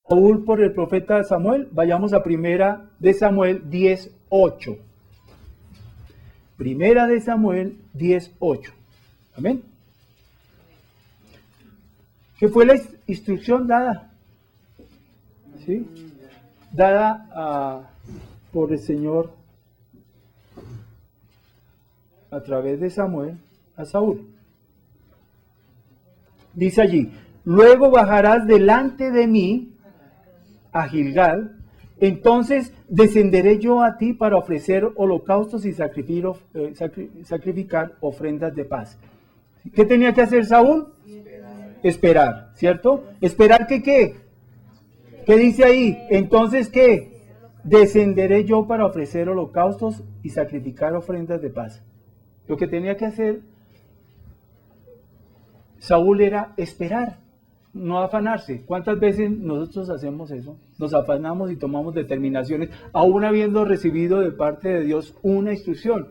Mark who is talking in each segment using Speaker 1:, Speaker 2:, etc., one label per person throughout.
Speaker 1: Saúl por el profeta Samuel. Vayamos a Primera de Samuel 10:8. Primera de Samuel 10:8. Amén. ¿Qué fue la instrucción dada? ¿Sí? Dada por el Señor a través de Samuel a Saúl. Dice allí: luego bajarás delante de mí a Gilgal, entonces descenderé yo a ti para ofrecer holocaustos y sacrificar ofrendas de paz. ¿Qué tenía que hacer Saúl? Esperar, ¿cierto? ¿Esperar que qué? ¿Qué dice ahí? Entonces, ¿qué? Descenderé yo para ofrecer holocaustos y sacrificar ofrendas de paz. Lo que tenía que hacer Saúl era esperar, no afanarse. ¿Cuántas veces nosotros hacemos eso? Nos afanamos y tomamos determinaciones, aún habiendo recibido de parte de Dios una instrucción.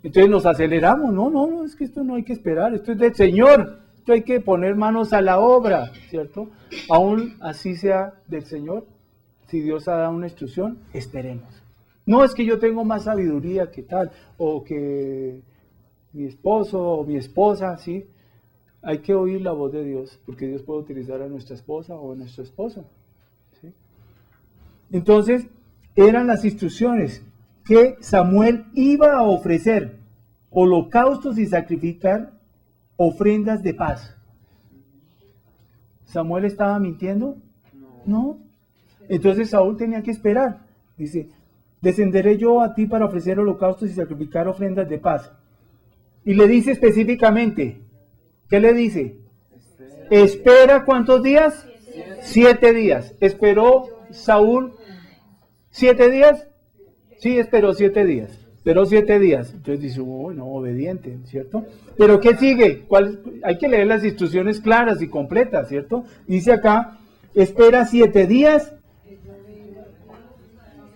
Speaker 1: Entonces nos aceleramos. No, es que esto no hay que esperar, esto es del Señor. Esto hay que poner manos a la obra, ¿cierto? Aún así sea del Señor, si Dios ha dado una instrucción, esperemos. No es que yo tengo más sabiduría que tal, o que mi esposo o mi esposa, ¿sí? Hay que oír la voz de Dios, porque Dios puede utilizar a nuestra esposa o a nuestro esposo, ¿sí? Entonces, eran las instrucciones que Samuel iba a ofrecer holocaustos y sacrificar ofrendas de paz. ¿Samuel estaba mintiendo? No. Entonces Saúl tenía que esperar. Dice: descenderé yo a ti para ofrecer holocaustos y sacrificar ofrendas de paz. Y le dice específicamente, ¿qué le dice? Espera, ¿cuántos días? 7 días. ¿Esperó Saúl 7 días? Sí, esperó 7 días. Esperó 7 días. Entonces dice: bueno, obediente, ¿cierto? Pero ¿qué sigue? Hay que leer las instrucciones claras y completas, ¿cierto? Dice acá: espera 7 días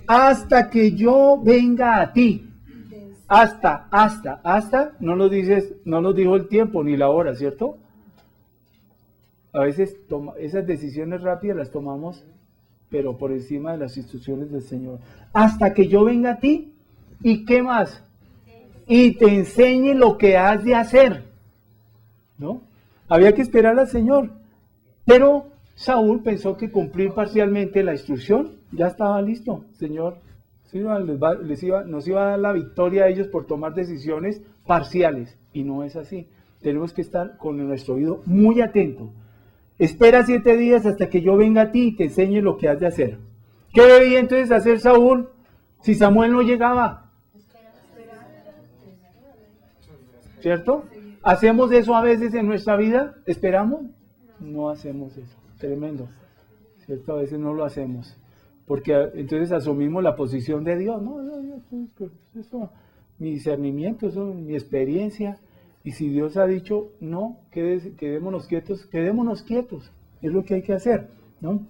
Speaker 1: hasta que yo venga a ti. Hasta, no nos dijo el tiempo ni la hora, ¿cierto? A veces esas decisiones rápidas las tomamos, pero por encima de las instrucciones del Señor. Hasta que yo venga a ti, ¿y qué más? Y te enseñe lo que has de hacer, ¿no? Había que esperar al Señor, pero Saúl pensó que cumplir parcialmente la instrucción ya estaba listo. Señor nos iba a dar la victoria a ellos por tomar decisiones parciales, y no es así. Tenemos que estar con nuestro oído muy atento. Espera 7 días hasta que yo venga a ti y te enseñe lo que has de hacer. ¿Qué debía entonces hacer Saúl si Samuel no llegaba? ¿Cierto? ¿Hacemos eso a veces en nuestra vida? ¿Esperamos? No hacemos eso. Tremendo. ¿Cierto? A veces no lo hacemos. Porque entonces asumimos la posición de Dios. No, eso, mi discernimiento, eso, mi experiencia. Y si Dios ha dicho, no, quedémonos quietos, es lo que hay que hacer, ¿no?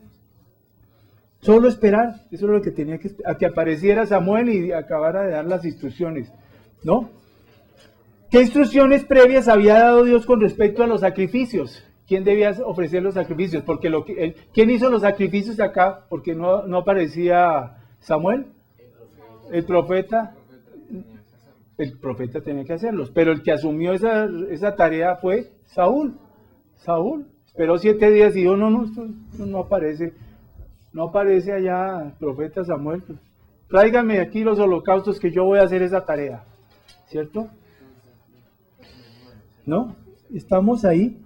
Speaker 1: Solo esperar, eso es lo que tenía que, a que apareciera Samuel y acabara de dar las instrucciones, ¿no? ¿Qué instrucciones previas había dado Dios con respecto a los sacrificios? ¿Quién debía ofrecer los sacrificios? Porque ¿quién hizo los sacrificios acá? Porque no aparecía Samuel, el profeta. El profeta tenía que hacerlos, pero el que asumió esa tarea fue Saúl. Saúl esperó 7 días y dijo: no, esto no aparece. No aparece allá el profeta Samuel. Tráigame aquí los holocaustos que yo voy a hacer esa tarea. ¿Cierto? ¿No? ¿Estamos ahí?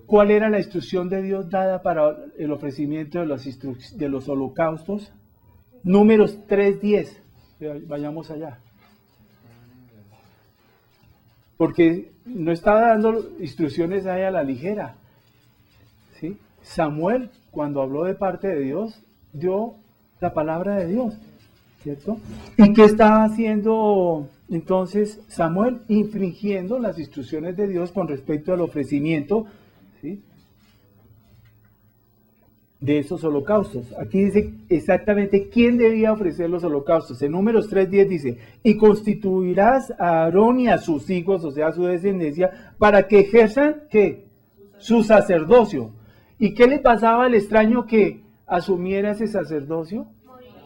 Speaker 1: ¿Cuál era la instrucción de Dios dada para el ofrecimiento de los holocaustos? Números 3:10. Vayamos allá. Porque no estaba dando instrucciones ahí a la ligera, ¿sí? Samuel, cuando habló de parte de Dios, dio la palabra de Dios, ¿cierto? ¿Y qué estaba haciendo entonces Samuel? Infringiendo las instrucciones de Dios con respecto al ofrecimiento, ¿sí? de esos holocaustos. Aquí dice exactamente quién debía ofrecer los holocaustos. En Números 3:10 dice, y constituirás a Aarón y a sus hijos, o sea, a su descendencia, para que ejerzan, ¿qué? Su sacerdocio. ¿Y qué le pasaba al extraño que asumiera ese sacerdocio?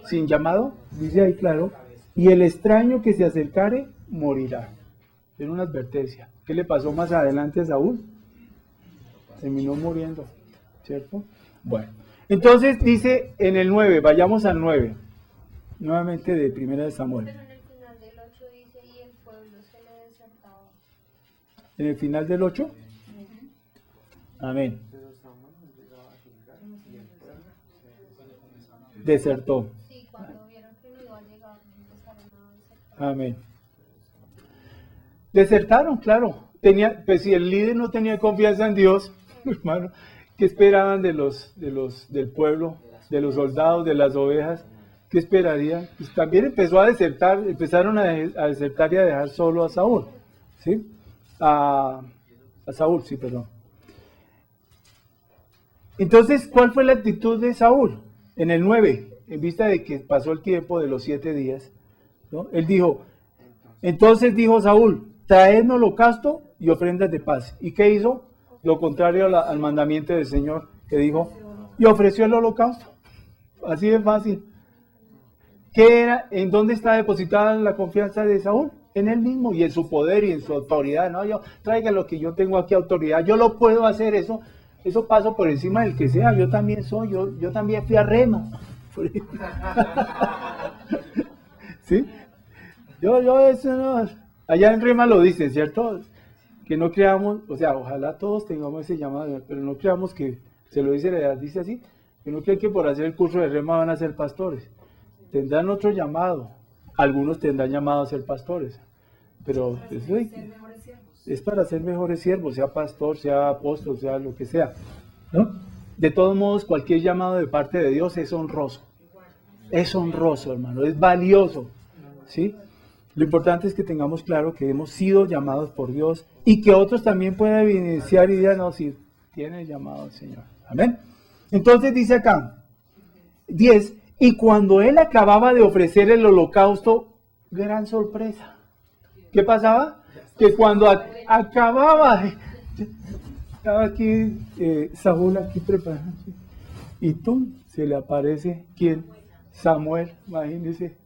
Speaker 1: Sin llamado, dice ahí claro, y el extraño que se acercare, morirá. Era una advertencia. ¿Qué le pasó más adelante a Saúl? Terminó muriendo, ¿cierto? Bueno, entonces dice en el 9, vayamos al 9, nuevamente de Primera de Samuel.
Speaker 2: Pero en el final del 8 dice, y el pueblo se le desertaba.
Speaker 1: En el final del 8, amén. Desertó,
Speaker 2: Sí, cuando vieron que no iba a llegar, empezaron a desertar.
Speaker 1: amén. Desertaron, claro. Pues si el líder no tenía confianza en Dios, hermano, ¿qué esperaban del pueblo, de los soldados, de las ovejas? ¿Qué esperarían? Pues también empezó a desertar, empezaron a desertar y a dejar solo a Saúl, ¿sí? A Saúl, sí, perdón. Entonces, ¿cuál fue la actitud de Saúl? En el 9, en vista de que pasó el tiempo de los 7 días, ¿no? Él dijo, entonces dijo Saúl, traedme holocausto y ofrendas de paz. ¿Y qué hizo? Lo contrario al mandamiento del Señor, que dijo, y ofreció el holocausto. Así de fácil. ¿Qué era? ¿En dónde está depositada la confianza de Saúl? En él mismo y en su poder y en su autoridad. No, yo traiga lo que yo tengo aquí autoridad, yo lo puedo hacer, eso paso por encima del que sea, yo también soy, yo también fui a Rema. ¿Sí? Yo eso no. Allá en Rema lo dicen, ¿cierto? Que no creamos, o sea, ojalá todos tengamos ese llamado, pero no creamos que, se lo dice así, que no creen que por hacer el curso de Rema van a ser pastores. Tendrán otro llamado, algunos tendrán llamado a ser pastores, pero eso es para ser mejores siervos, sea pastor, sea apóstol, sea lo que sea, ¿no? De todos modos, cualquier llamado de parte de Dios es honroso, hermano, es valioso, ¿sí? Lo importante es que tengamos claro que hemos sido llamados por Dios y que otros también pueden evidenciar y decir, no, si tiene llamado al Señor. Amén. Entonces dice acá, 10, y cuando él acababa de ofrecer el holocausto, gran sorpresa. ¿Qué pasaba? Que cuando acababa, estaba aquí Saúl aquí preparando, y tú se le aparece, ¿quién? Samuel, imagínense.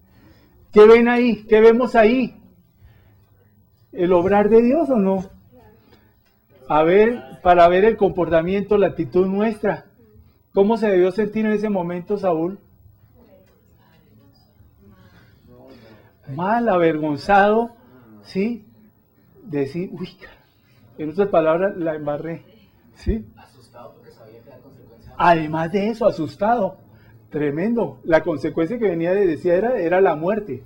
Speaker 1: ¿Qué ven ahí? ¿Qué vemos ahí? ¿El obrar de Dios o no? A ver, para ver el comportamiento, la actitud nuestra. ¿Cómo se debió sentir en ese momento Saúl? Mal, avergonzado, ¿sí? Decir, uy, en otras palabras, la embarré, ¿sí?
Speaker 3: Asustado porque sabía que la consecuencia.
Speaker 1: Además de eso, asustado. Tremendo. La consecuencia que venía de decir era la muerte.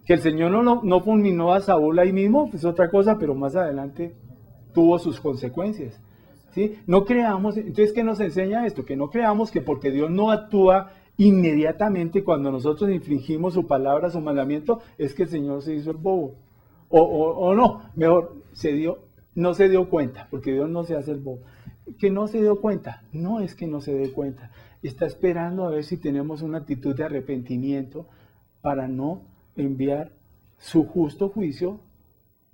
Speaker 1: Que el Señor no fulminó a Saúl ahí mismo, es otra cosa, pero más adelante tuvo sus consecuencias. ¿Sí? No creamos, entonces, ¿qué nos enseña esto? Que no creamos que porque Dios no actúa inmediatamente cuando nosotros infringimos su palabra, su mandamiento, es que el Señor se hizo el bobo. O no, mejor, no se dio cuenta, porque Dios no se hace el bobo. Que no se dio cuenta, no es que no se dé cuenta, está esperando a ver si tenemos una actitud de arrepentimiento para no enviar su justo juicio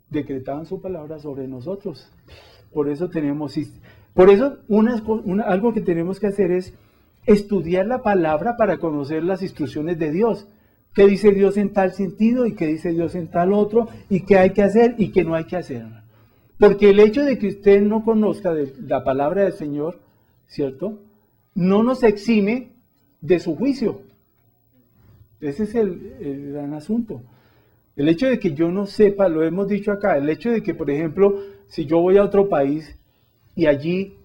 Speaker 1: decretado en su palabra sobre nosotros. Por eso algo que tenemos que hacer es estudiar la palabra para conocer las instrucciones de Dios. ¿Qué dice Dios en tal sentido y qué dice Dios en tal otro? ¿Y qué hay que hacer y qué no hay que hacer? Porque el hecho de que usted no conozca de la palabra del Señor, ¿cierto? No nos exime de su juicio. Ese es el gran asunto. El hecho de que yo no sepa, lo hemos dicho acá, el hecho de que, por ejemplo, si yo voy a otro país y aquí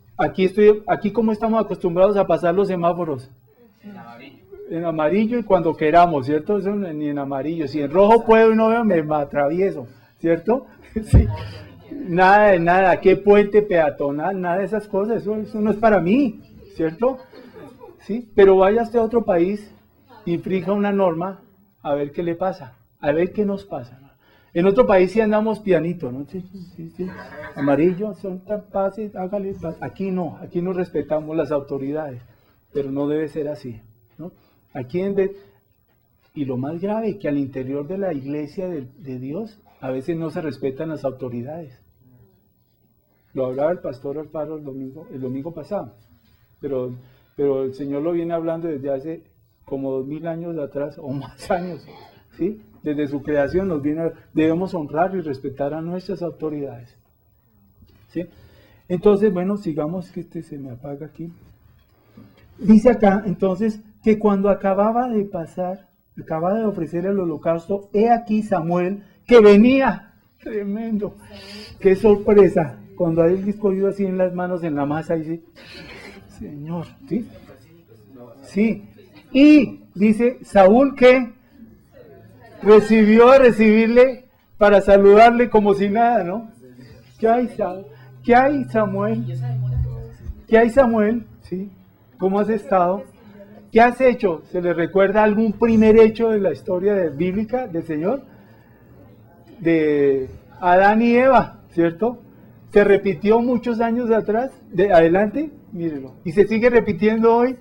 Speaker 1: como estamos acostumbrados a pasar los semáforos.
Speaker 3: En amarillo.
Speaker 1: En amarillo y cuando queramos, ¿cierto? Eso ni en amarillo. Si en rojo puedo y no veo, me atravieso, ¿cierto? Sí. Nada de nada, qué puente peatonal, nada de esas cosas, eso no es para mí, ¿cierto? Sí, pero vaya usted a otro país, infrinja una norma, a ver qué le pasa, a ver qué nos pasa. En otro país sí andamos pianito, ¿no? Sí. Amarillo, son tan fáciles, hágale. Aquí no respetamos las autoridades, pero no debe ser así, ¿no? Aquí y lo más grave, que al interior de la iglesia de Dios, a veces no se respetan las autoridades. Lo hablaba el pastor Alfaro el domingo pasado, pero el Señor lo viene hablando desde hace como 2000 años atrás, o más años, ¿sí? Desde su creación debemos honrar y respetar a nuestras autoridades, ¿sí? Entonces, bueno, sigamos, que se me apaga aquí. Dice acá, entonces, que cuando acababa de ofrecer el holocausto, he aquí Samuel, que venía, tremendo, qué sorpresa, cuando hay el escogido así en las manos, en la masa, dice, Señor, ¿sí? Sí, y dice, Saúl, que recibió a recibirle para saludarle como si nada, ¿no? ¿Qué hay, Samuel? ¿Qué hay, Samuel? ¿Sí? ¿Cómo has estado? ¿Qué has hecho? ¿Se le recuerda algún primer hecho de la historia bíblica del Señor? De Adán y Eva, ¿cierto? Se repitió muchos años atrás, adelante, mírenlo. Y se sigue repitiendo hoy.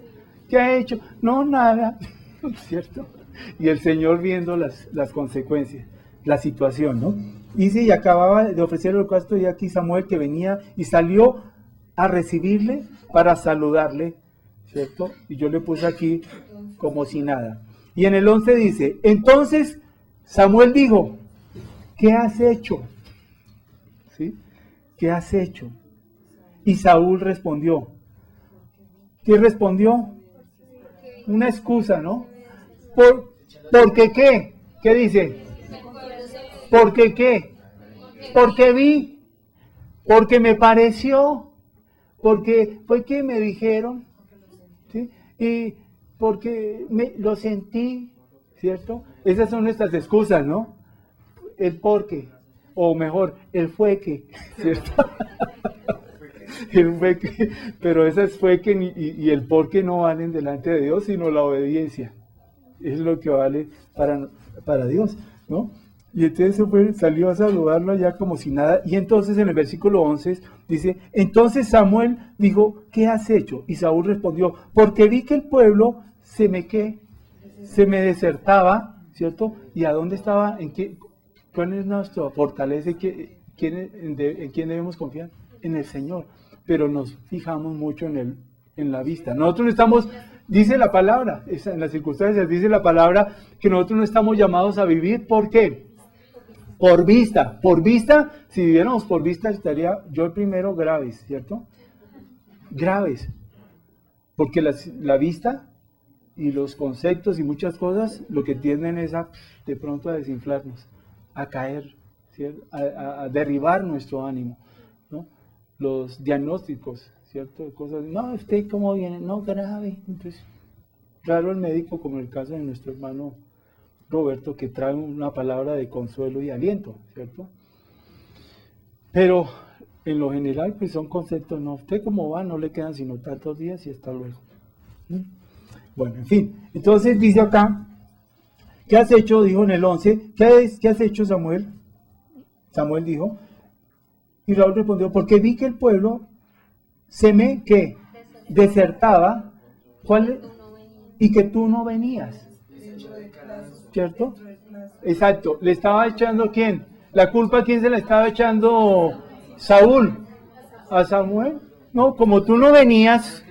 Speaker 1: ¿Qué ha hecho? No, nada, ¿cierto? Y el Señor viendo las consecuencias, la situación, ¿no? Dice, y acababa de ofrecer el holocausto, y aquí Samuel, que venía y salió a recibirle para saludarle, ¿cierto? Y yo le puse aquí como si nada. Y en el 11 dice, entonces Samuel dijo, ¿qué has hecho? ¿Sí? ¿Qué has hecho? Y Saúl respondió. ¿Qué respondió? Una excusa, ¿no? ¿Porque qué? ¿Qué dice? ¿Porque qué? Porque vi, porque me pareció, porque fue que me dijeron, ¿sí? Y porque lo sentí, ¿cierto? Esas son nuestras excusas, ¿no? El porque, o mejor, el fue que, ¿cierto? El fue que, pero esas fue que y el porque no valen delante de Dios, sino la obediencia. Es lo que vale para Dios, ¿no? Y entonces salió a saludarlo allá como si nada. Y entonces en el versículo 11 dice, entonces Samuel dijo, ¿qué has hecho? Y Saúl respondió, porque vi que el pueblo se me desertaba, ¿cierto? ¿Y a dónde estaba? ¿Cuál es nuestra fortaleza? ¿En quién debemos confiar? En el Señor. Pero nos fijamos mucho en la vista. Nosotros no estamos, dice la palabra, en las circunstancias dice la palabra, que nosotros no estamos llamados a vivir, ¿por qué? Por vista, si viviéramos por vista estaría yo el primero graves, ¿cierto? Graves, porque la vista y los conceptos y muchas cosas lo que tienden es de pronto a desinflarnos, a caer, ¿cierto? A derribar nuestro ánimo, ¿no? Los diagnósticos, ¿cierto? Cosas, no, usted cómo viene, no, grave, entonces, raro el médico como el caso de nuestro hermano Roberto, que trae una palabra de consuelo y aliento, ¿cierto? Pero en lo general, pues son conceptos, no, usted cómo va, no le quedan sino tantos días y hasta luego. Bueno, en fin, entonces dice acá, ¿qué has hecho? Dijo en el 11, ¿qué has hecho, Samuel? Samuel dijo, y Raúl respondió, porque vi que el pueblo ¿qué? Desertaba, y que tú no venías. ¿Cierto? Exacto. ¿Le estaba echando quién? ¿La culpa a quién se la estaba echando Saúl? ¿A Samuel? No, como tú no venías,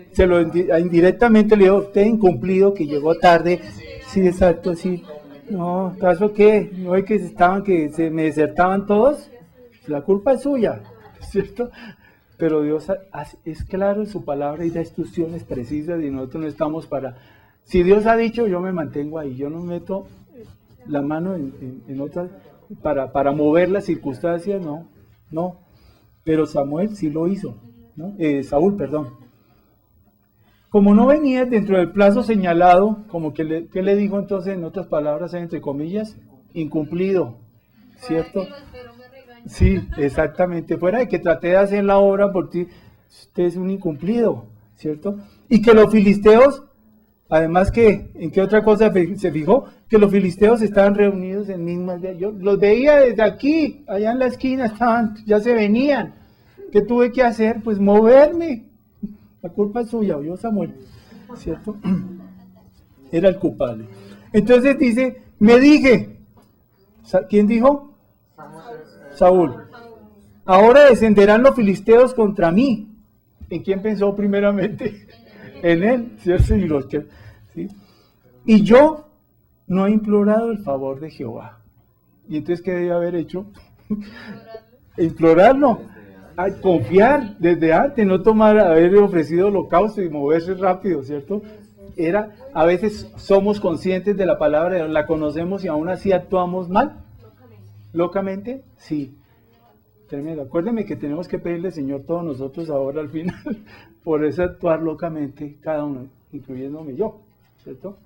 Speaker 1: indirectamente le dijo, usted incumplido, que llegó tarde. Sí, exacto, sí. No, ¿caso qué? ¿No es que se me desertaban todos? La culpa es suya, ¿cierto? Pero Dios es claro en su palabra y da instrucciones precisas y nosotros no estamos para... Si Dios ha dicho, yo me mantengo ahí, yo no meto la mano en otras para mover las circunstancias, no. Pero Samuel sí lo hizo, ¿no? Saúl, perdón. Como no venía dentro del plazo señalado, como ¿qué le dijo entonces en otras palabras, entre comillas? Incumplido, ¿cierto? Sí, exactamente. Fuera de que traté de hacer la obra por ti, usted es un incumplido, ¿cierto? Y que los filisteos, además ¿en qué otra cosa se fijó? Que los filisteos estaban reunidos en mismas aldeas. Yo los veía desde aquí, allá en la esquina ya se venían. ¿Qué tuve que hacer? Pues moverme. La culpa es suya, oyó Samuel. ¿cierto? Era el culpable. Entonces dice, me dije, ¿quién dijo? Saúl. Ahora descenderán los filisteos contra mí. ¿En quién pensó primeramente? En él, ¿cierto? ¿Sí? Y yo no he implorado el favor de Jehová. ¿Y entonces qué debía haber hecho? Implorarlo, confiar desde antes, no haber ofrecido holocausto y moverse rápido, ¿cierto? A veces somos conscientes de la palabra de Dios, la conocemos y aún así actuamos mal. ¿Locamente? Sí. Tremendo. Acuérdenme que tenemos que pedirle al Señor todos nosotros ahora al final, por eso actuar locamente cada uno, incluyéndome yo, ¿cierto?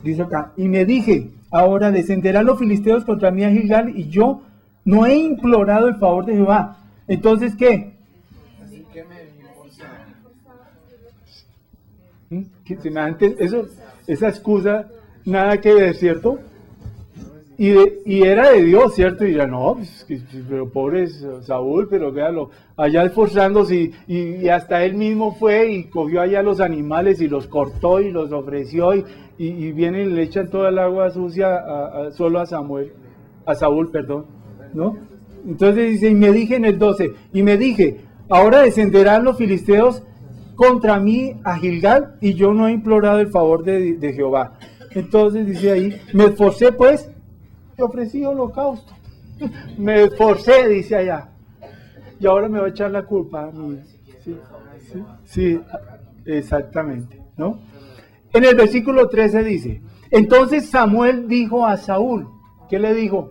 Speaker 1: Dice acá, y me dije, ahora descenderán los filisteos contra mí a Gilgal, y yo no he implorado el favor de Jehová. Entonces, ¿qué? Esa excusa, nada que ver, ¿cierto? Y era de Dios, ¿cierto? Y ya no, pero pobre Saúl, pero véalo, allá esforzándose y hasta él mismo fue y cogió allá los animales y los cortó y los ofreció y vienen y le echan toda el agua sucia solo a Saúl, ¿no? Entonces dice, y me dije en el 12, y me dije, ahora descenderán los filisteos contra mí a Gilgal, y yo no he implorado el favor de Jehová. Entonces dice ahí, me esforcé pues, y ofrecí holocausto. Me esforcé, dice allá. Y ahora me va a echar la culpa a mí. Sí, exactamente, ¿no? En el versículo 13 dice, entonces Samuel dijo a Saúl, ¿qué le dijo?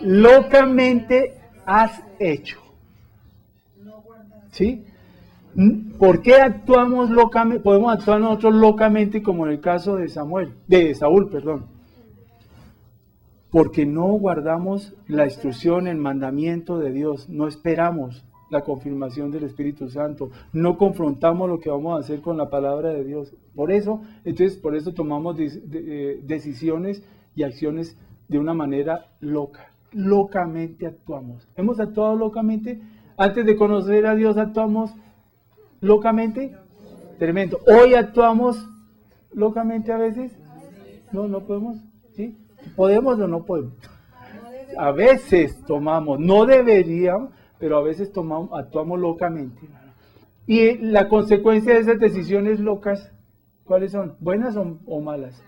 Speaker 1: Locamente has hecho. ¿Sí? ¿Por qué actuamos locamente? Podemos actuar nosotros locamente como en el caso de Saúl, porque no guardamos la instrucción, el mandamiento de Dios, no esperamos la confirmación del Espíritu Santo, no confrontamos lo que vamos a hacer con la palabra de Dios. Por eso tomamos decisiones y acciones de una manera loca. Locamente actuamos. ¿Hemos actuado locamente? Antes de conocer a Dios actuamos locamente. Tremendo. Hoy actuamos locamente a veces. No podemos. ¿Sí? ¿Podemos o no podemos? A veces tomamos, no deberíamos, pero a veces actuamos locamente. Y la consecuencia de esas decisiones locas, ¿cuáles son? ¿Buenas o malas?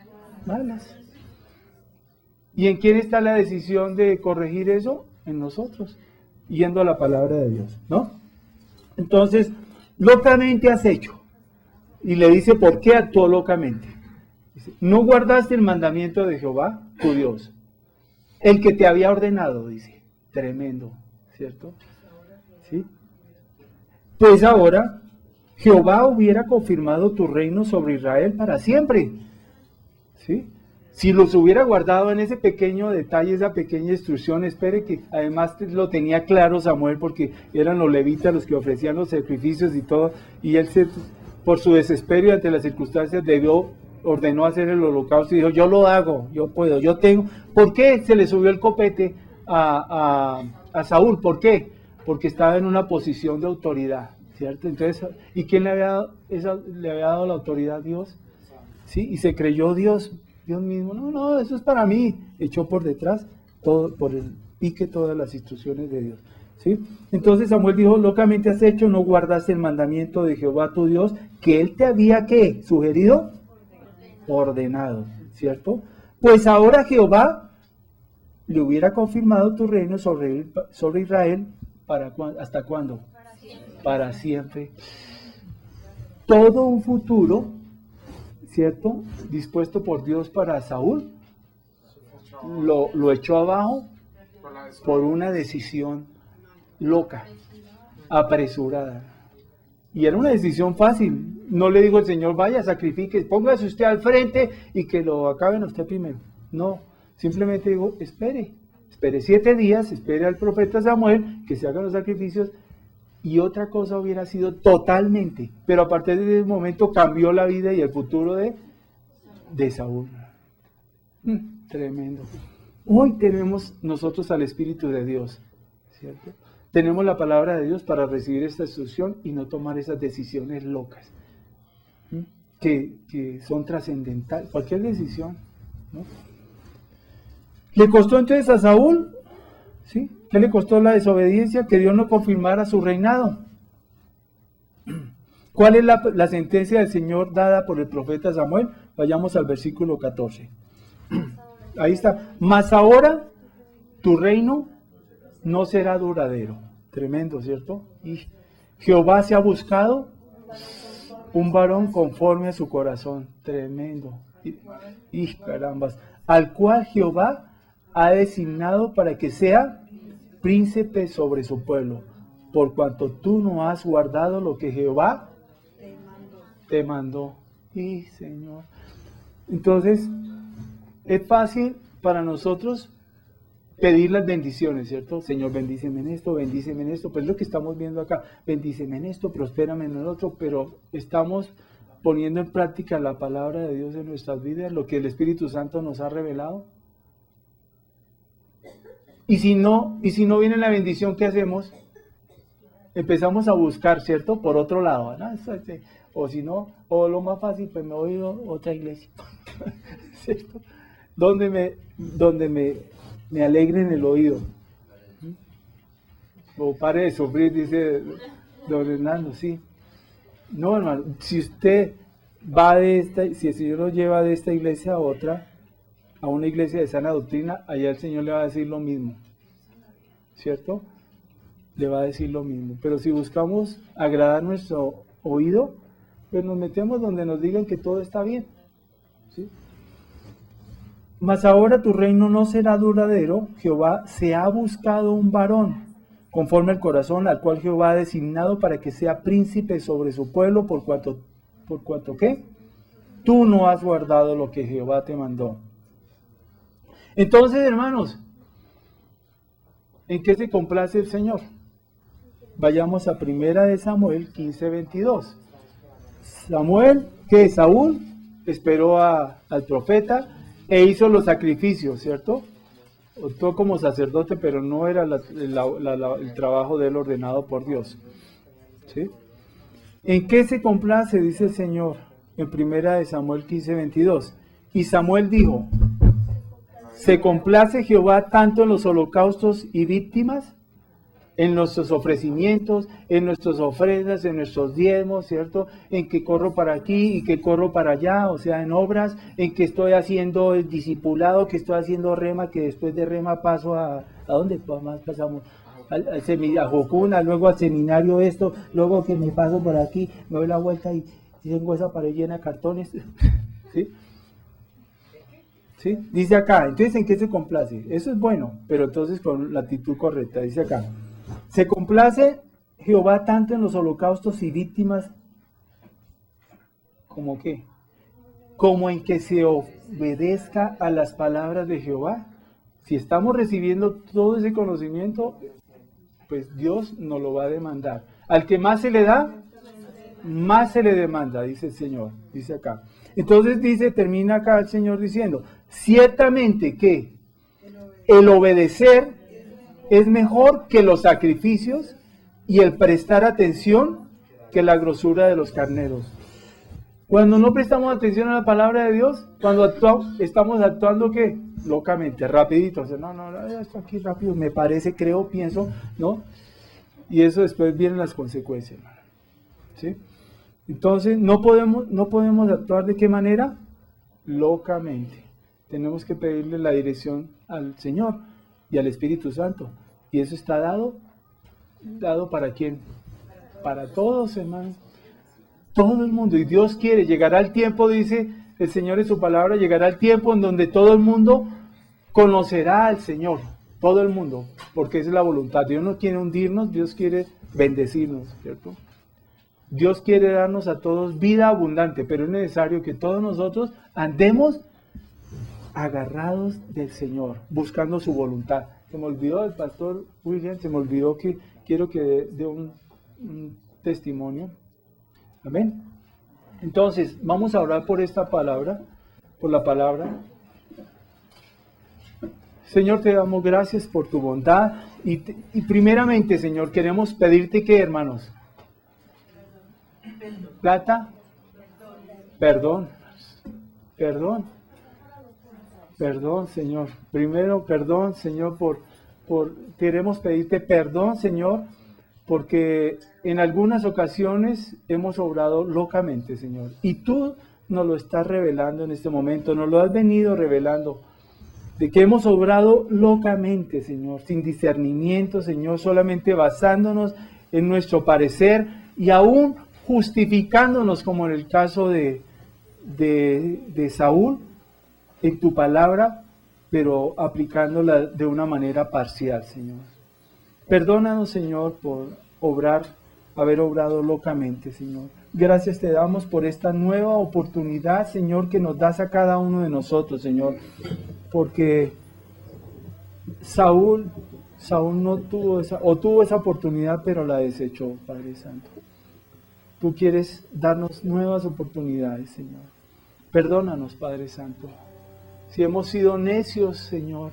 Speaker 1: Malas. ¿Y en quién está la decisión de corregir eso? En nosotros, yendo a la palabra de Dios, ¿no? Entonces, locamente has hecho. Y le dice, ¿por qué actuó locamente? Dice, no guardaste el mandamiento de Jehová, tu Dios, el que te había ordenado, dice. Tremendo, ¿cierto? ¿Sí? Pues ahora, Jehová hubiera confirmado tu reino sobre Israel para siempre. ¿Sí? Si los hubiera guardado en ese pequeño detalle, esa pequeña instrucción, espere que además lo tenía claro Samuel, porque eran los levitas los que ofrecían los sacrificios y todo, y él por su desespero ante las circunstancias ordenó hacer el holocausto y dijo, yo lo hago, yo puedo, yo tengo. ¿Por qué se le subió el copete a Saúl? ¿Por qué? Porque estaba en una posición de autoridad, ¿cierto? Entonces, ¿y quién le había dado la autoridad? Dios. ¿Sí? Y se creyó Dios mismo, no, eso es para mí, echó por detrás, todo por el pique todas las instrucciones de Dios, ¿sí? Entonces Samuel dijo, locamente has hecho, no guardaste el mandamiento de Jehová tu Dios, que él te había, ¿qué? ¿Sugerido? Ordenado, ¿cierto? Pues ahora Jehová le hubiera confirmado tu reino sobre Israel, ¿hasta cuándo? Para siempre. Todo un futuro, ¿cierto? Dispuesto por Dios para Saúl, lo echó abajo por una decisión loca, apresurada. Y era una decisión fácil. No le dijo el Señor, vaya, sacrifique, póngase usted al frente y que lo acaben usted primero. No, simplemente digo, espere 7 días, espere al profeta Samuel que se hagan los sacrificios. Y otra cosa hubiera sido totalmente, pero a partir de ese momento cambió la vida y el futuro de Saúl. Tremendo. Hoy tenemos nosotros al Espíritu de Dios, ¿cierto? Tenemos la palabra de Dios para recibir esta instrucción y no tomar esas decisiones locas. que son trascendentales, cualquier decisión, ¿no? Le costó entonces a Saúl, ¿sí? ¿Qué le costó la desobediencia? Que Dios no confirmara su reinado. ¿Cuál es la sentencia del Señor dada por el profeta Samuel? Vayamos al versículo 14. Ahí está. Mas ahora tu reino no será duradero. Tremendo, ¿cierto? Y Jehová se ha buscado un varón conforme a su corazón. Tremendo. Y carambas. Al cual Jehová ha designado para que sea príncipe sobre su pueblo, por cuanto tú no has guardado lo que Jehová te mandó. Y Señor. Entonces, es fácil para nosotros pedir las bendiciones, ¿cierto? Señor, bendíceme en esto, pues lo que estamos viendo acá, bendíceme en esto, prospérame en el otro, pero estamos poniendo en práctica la palabra de Dios en nuestras vidas, lo que el Espíritu Santo nos ha revelado. Y si no viene la bendición, ¿qué hacemos? Empezamos a buscar, ¿cierto? Por otro lado, ¿no? O si no, o lo más fácil, pues me voy a otra iglesia, ¿cierto? Donde me alegre en el oído. O pare de sufrir, dice don Hernando, sí. No, hermano, si usted va si el Señor lo lleva de esta iglesia a otra, a una iglesia de sana doctrina, allá el Señor le va a decir lo mismo, ¿cierto? Le va a decir lo mismo. Pero si buscamos agradar nuestro oído, pues nos metemos donde nos digan que todo está bien, ¿sí? Mas ahora tu reino no será duradero. Jehová se ha buscado un varón conforme al corazón, al cual Jehová ha designado para que sea príncipe sobre su pueblo, por cuanto ¿qué? Tú no has guardado lo que Jehová te mandó. Entonces, hermanos, ¿en qué se complace el Señor? Vayamos a 1 Samuel 15:22. Samuel, que Saúl esperó al profeta e hizo los sacrificios, ¿cierto? Optó como sacerdote, pero no era el trabajo de él ordenado por Dios, ¿sí? ¿En qué se complace? Dice el Señor en 1 Samuel 15:22. Y Samuel dijo: ¿se complace Jehová tanto en los holocaustos y víctimas, en nuestros ofrecimientos, en nuestras ofrendas, en nuestros diezmos, ¿cierto? En que corro para aquí y que corro para allá, o sea, en obras, en que estoy haciendo el discipulado, que estoy haciendo rema, que después de rema paso ¿a dónde más pasamos? A Jocuna, luego al seminario esto, luego que me paso por aquí, me doy la vuelta y tengo esa pared llena de cartones, ¿sí? ¿Sí? Dice acá, entonces ¿en qué se complace? Eso es bueno, pero entonces con la actitud correcta, dice acá: se complace Jehová tanto en los holocaustos y víctimas, ¿como qué? Como en que se obedezca a las palabras de Jehová. Si estamos recibiendo todo ese conocimiento, pues Dios nos lo va a demandar. Al que más se le da, más se le demanda, dice el Señor, dice acá. Entonces termina acá el Señor diciendo: ciertamente que el obedecer es mejor que los sacrificios y el prestar atención que la grosura de los carneros. Cuando no prestamos atención a la palabra de Dios, cuando estamos actuando ¿qué? Locamente, rapidito. O sea, no, esto aquí rápido, me parece, creo, pienso, ¿no? Y eso después vienen las consecuencias, hermano. ¿Sí? Entonces, no podemos actuar ¿de qué manera? Locamente. Tenemos que pedirle la dirección al Señor y al Espíritu Santo. Y eso está dado ¿para quién? Para todos, hermano. Todo el mundo. Y Dios quiere, llegará el tiempo, dice el Señor en su palabra, llegará el tiempo en donde todo el mundo conocerá al Señor. Todo el mundo. Porque esa es la voluntad. Dios no quiere hundirnos, Dios quiere bendecirnos, ¿cierto? Dios quiere darnos a todos vida abundante, pero es necesario que todos nosotros andemos agarrados del Señor, buscando su voluntad. Se me olvidó el pastor William, se me olvidó que quiero que dé un testimonio. Amén. Entonces, vamos a orar por esta palabra, por la palabra. Señor, te damos gracias por tu bondad y primeramente, Señor, queremos pedirte que, hermanos, plata, Perdón, perdón, perdón, Señor. Primero, perdón, Señor, queremos pedirte perdón, Señor, porque en algunas ocasiones hemos obrado locamente, Señor. Y tú nos lo estás revelando en este momento, nos lo has venido revelando, de que hemos obrado locamente, Señor, sin discernimiento, Señor, solamente basándonos en nuestro parecer y aún justificándonos, como en el caso de Saúl, en tu palabra, pero aplicándola de una manera parcial, Señor. Perdónanos, Señor, por haber obrado locamente, Señor. Gracias te damos por esta nueva oportunidad, Señor, que nos das a cada uno de nosotros, Señor. Porque Saúl no tuvo tuvo esa oportunidad, pero la desechó, Padre Santo. Tú quieres darnos nuevas oportunidades, Señor. Perdónanos, Padre Santo, si hemos sido necios, Señor,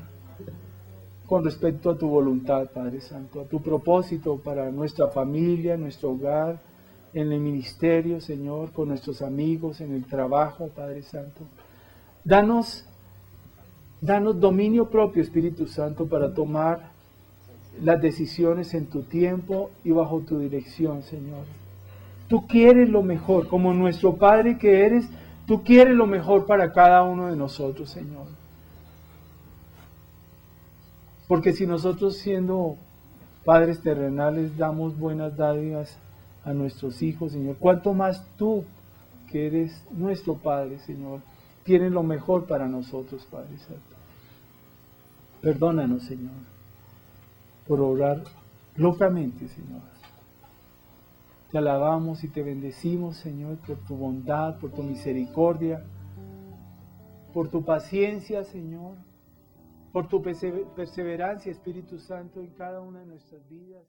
Speaker 1: con respecto a tu voluntad, Padre Santo, a tu propósito para nuestra familia, nuestro hogar, en el ministerio, Señor, con nuestros amigos, en el trabajo, Padre Santo. Danos dominio propio, Espíritu Santo, para tomar las decisiones en tu tiempo y bajo tu dirección, Señor. Tú quieres lo mejor, como nuestro Padre que eres, tú quieres lo mejor para cada uno de nosotros, Señor. Porque si nosotros, siendo padres terrenales, damos buenas dádivas a nuestros hijos, Señor, ¿cuánto más tú, que eres nuestro Padre, Señor, tienes lo mejor para nosotros, Padre Santo? Perdónanos, Señor, por obrar locamente, Señor. Te alabamos y te bendecimos, Señor, por tu bondad, por tu misericordia, por tu paciencia, Señor, por tu perseverancia, Espíritu Santo, en cada una de nuestras vidas.